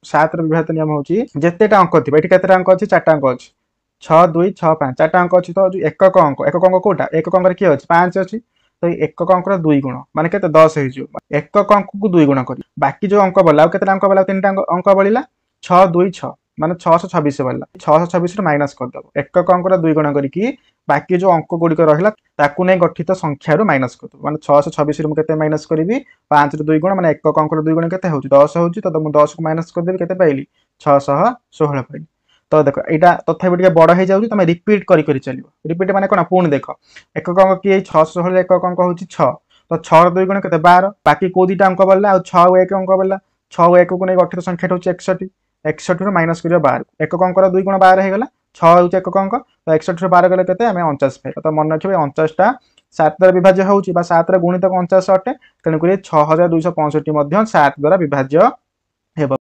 7 ର विभाज्य नियम होची जेतेटा अंक थिबा एठी केतेटा अंक अछि 4टा अंक अछि 6 2 6 5 4टा अंक अछि तो एकक अंक कोटा एकक अंक रे की अछि 5 अछि तो एकक अंक रो 2 गुण माने केते 10 हे जो एकक अंक को 2 गुण करी बाकी जो अंक बला केतेटा अंक बला 3टा अंक बलिला 6 2 6 माने 626 बलिला 626 रो माइनस कर दबो एकक अंक रो 2 गुण करी की बाकी जो अंक गुडी रहिला ताकू नै गठित संख्या रो माइनस कर दबो माने 626 रो केते माइनस करिवि 5 रो 2 गुण माने एकक अंक रो 2 गुण केते होची 10 होची तो म 10 को माइनस कर देबी केते पाइली 616 पाइली तो देखो एटा तथापि टिके बड़ हे जाउची तमे रिपीट करी करी चलिबो रिपीट माने कोन पुणी देखो एकक अंक की 616 एकक अंक होची 6 तो 6 रो 2 गुण केते 12 बाकी को दिटा अंक बलला आ 6 1 अंक बलला 6 1 को नै गठित संख्या होची 61 61 रो माइनस करियो 12 एकक अंक रो 2 गुण 12 हे गला 6 होची एकक अंक तो 61 रो 12 गले केते हमें 49 पाइला तो मन रखिबे 49 टा 7 द्वारा विभाज्य होची बा 7 रे गुणित 49 अटे तने करी 6265 मध्ये 7 द्वारा विभाज्य हेबो।